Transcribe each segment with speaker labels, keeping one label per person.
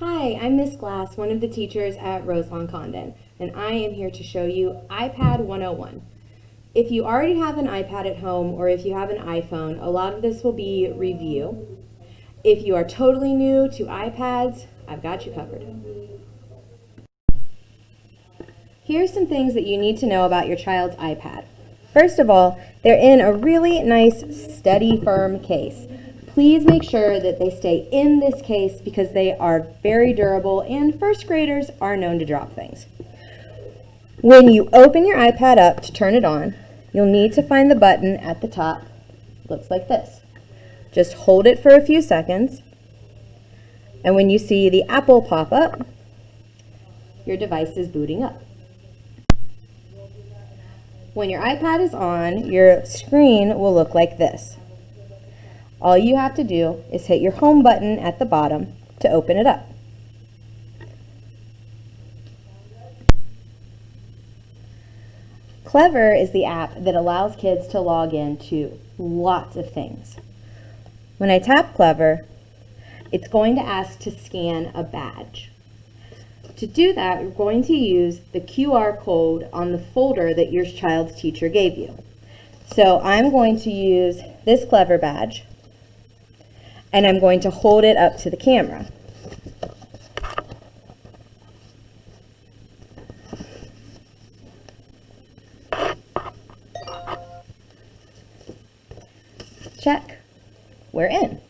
Speaker 1: Hi, I'm Miss Glass, one of the teachers at Roselawn Condon, and I am here to show you iPad 101. If you already have an iPad at home or if you have an iPhone, a lot of this will be review. If you are totally new to iPads, I've got you covered. Here's some things that you need to know about your child's iPad. First of all, they're in a really nice, steady, firm case. Please make sure that they stay in this case because they are very durable and first graders are known to drop things. When you open your iPad up to turn it on, you'll need to find the button at the top. Looks like this. Just hold it for a few seconds, and when you see the Apple pop up, your device is booting up. When your iPad is on, your screen will look like this. All you have to do is hit your home button at the bottom to open it up. Clever is the app that allows kids to log in to lots of things. When I tap Clever, it's going to ask to scan a badge. To do that, you're going to use the QR code on the folder that your child's teacher gave you. So I'm going to use this Clever badge, and I'm going to hold it up to the camera. Check. We're in.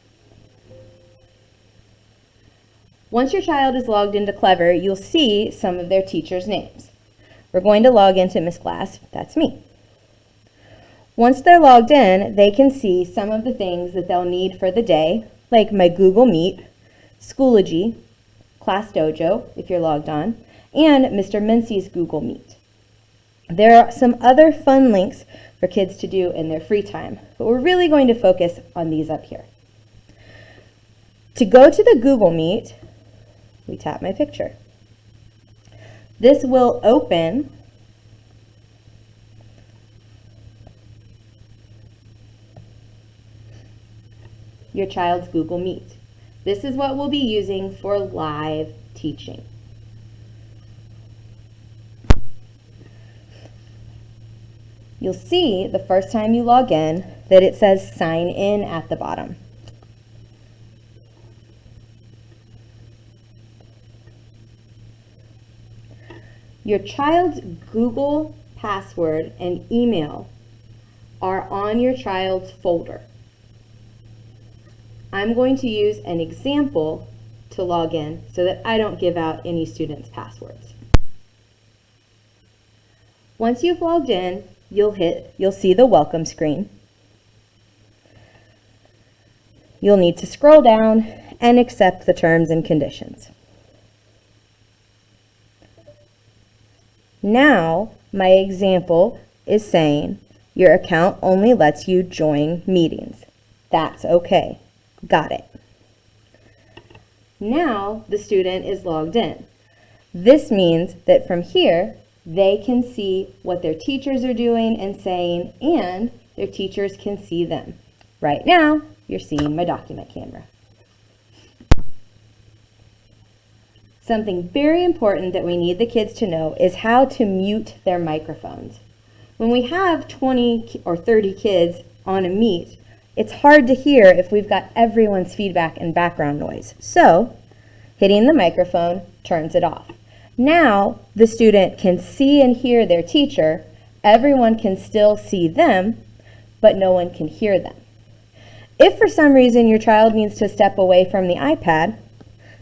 Speaker 1: Once your child is logged into Clever, you'll see some of their teachers' names. We're going to log into Miss Glass. That's me. Once they're logged in, they can see some of the things that they'll need for the day, like my Google Meet, Schoology, Class Dojo, if you're logged on, and Mr. Mincy's Google Meet. There are some other fun links for kids to do in their free time, but we're really going to focus on these up here. To go to the Google Meet, we tap my picture. This will open your child's Google Meet. This is what we'll be using for live teaching. You'll see the first time you log in that it says sign in at the bottom. Your child's Google password and email are on your child's folder. I'm going to use an example to log in so that I don't give out any students' passwords. Once you've logged in, you'll see the welcome screen. You'll need to scroll down and accept the terms and conditions. Now, my example is saying your account only lets you join meetings. That's okay. Got it. Now the student is logged in. This means that from here, they can see what their teachers are doing and saying, and their teachers can see them. Right now, you're seeing my document camera. Something very important that we need the kids to know is how to mute their microphones. When we have 20 or 30 kids on a meet, it's hard to hear if we've got everyone's feedback and background noise. So, hitting the microphone turns it off. Now, the student can see and hear their teacher. Everyone can still see them, but no one can hear them. If for some reason your child needs to step away from the iPad,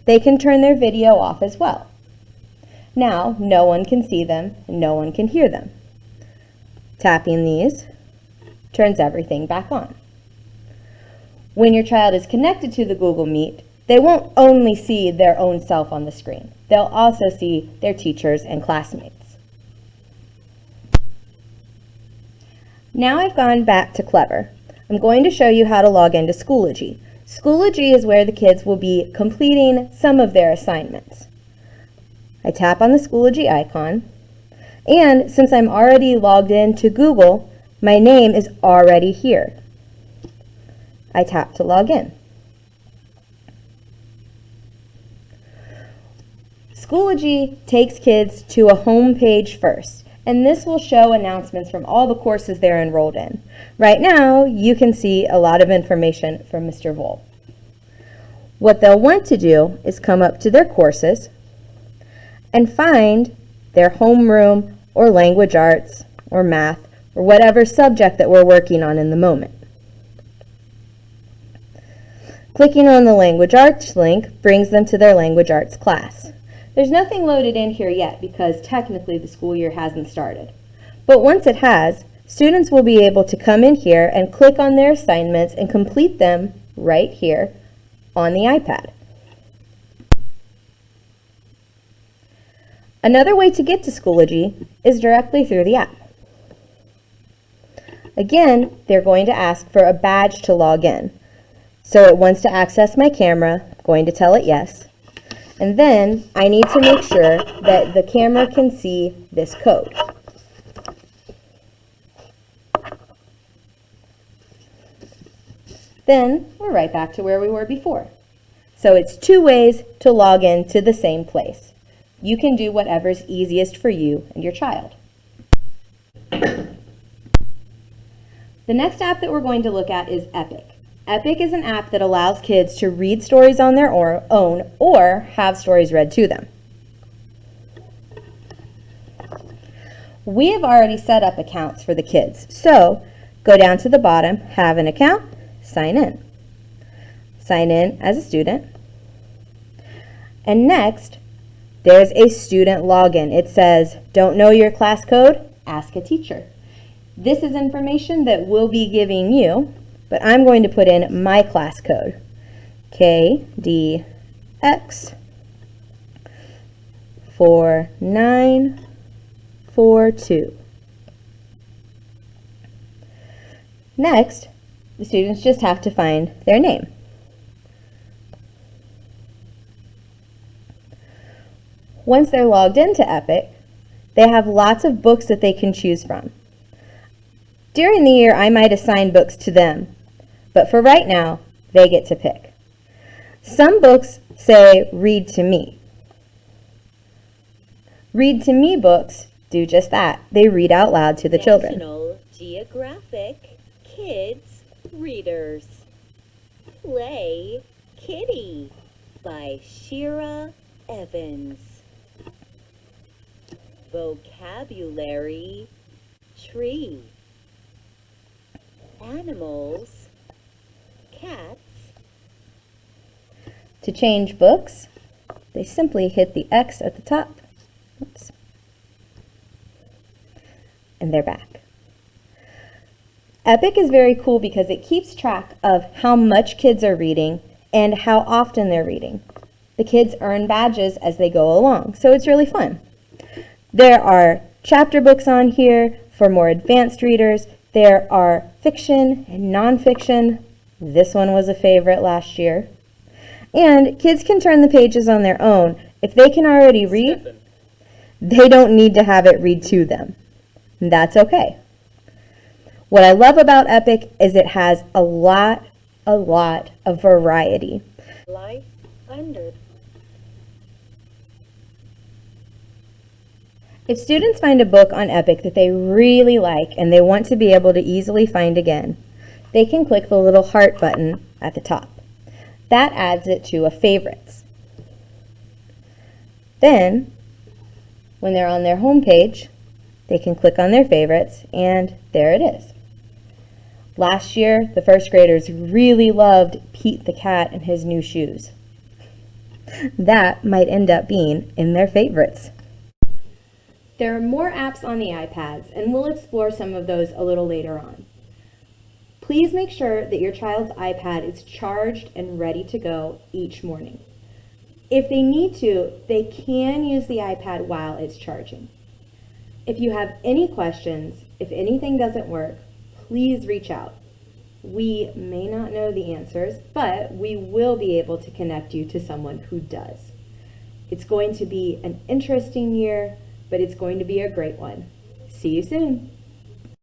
Speaker 1: they can turn their video off as well. Now, no one can see them, and no one can hear them. Tapping these turns everything back on. When your child is connected to the Google Meet, they won't only see their own self on the screen. They'll also see their teachers and classmates. Now I've gone back to Clever. I'm going to show you how to log into Schoology. Schoology is where the kids will be completing some of their assignments. I tap on the Schoology icon, and since I'm already logged in to Google, my name is already here. I tap to log in. Schoology takes kids to a home page first, and this will show announcements from all the courses they're enrolled in. Right now, you can see a lot of information from Mr. Vole. What they'll want to do is come up to their courses and find their homeroom or language arts or math or whatever subject that we're working on in the moment. Clicking on the language arts link brings them to their language arts class. There's nothing loaded in here yet because technically the school year hasn't started. But once it has, students will be able to come in here and click on their assignments and complete them right here on the iPad. Another way to get to Schoology is directly through the app. Again, they're going to ask for a badge to log in. So it wants to access my camera, I'm going to tell it yes. And then I need to make sure that the camera can see this code. Then we're right back to where we were before. So it's 2 ways to log in to the same place. You can do whatever's easiest for you and your child. The next app that we're going to look at is Epic. Epic is an app that allows kids to read stories on their own or have stories read to them. We have already set up accounts for the kids, so go down to the bottom, have an account, sign in. Sign in as a student. And next, there's a student login. It says, don't know your class code? Ask a teacher. This is information that we'll be giving you, but I'm going to put in my class code, KDX4942. Next, the students just have to find their name. Once they're logged into Epic, they have lots of books that they can choose from. During the year, I might assign books to them, but for right now, they get to pick. Some books say, read to me. Read to me books do just that. They read out loud to the children.
Speaker 2: National Geographic Kids Readers. Play Kitty by Shira Evans. Vocabulary Tree. Animals, cats.
Speaker 1: To change books, they simply hit the X at the top. Oops. And they're back. Epic is very cool because it keeps track of how much kids are reading and how often they're reading. The kids earn badges as they go along, so it's really fun. There are chapter books on here for more advanced readers. There are fiction and nonfiction. This one was a favorite last year. And kids can turn the pages on their own. If they can already read, they don't need to have it read to them. That's okay. What I love about Epic is it has a lot of variety.
Speaker 2: Life under.
Speaker 1: If students find a book on Epic that they really like and they want to be able to easily find again, they can click the little heart button at the top. That adds it to a favorites. Then, when they're on their home page, they can click on their favorites and there it is. Last year, the first graders really loved Pete the cat and his new shoes. That might end up being in their favorites. There are more apps on the iPads, and we'll explore some of those a little later on. Please make sure that your child's iPad is charged and ready to go each morning. If they need to, they can use the iPad while it's charging. If you have any questions, if anything doesn't work, please reach out. We may not know the answers, but we will be able to connect you to someone who does. It's going to be an interesting year, but it's going to be a great one. See you soon.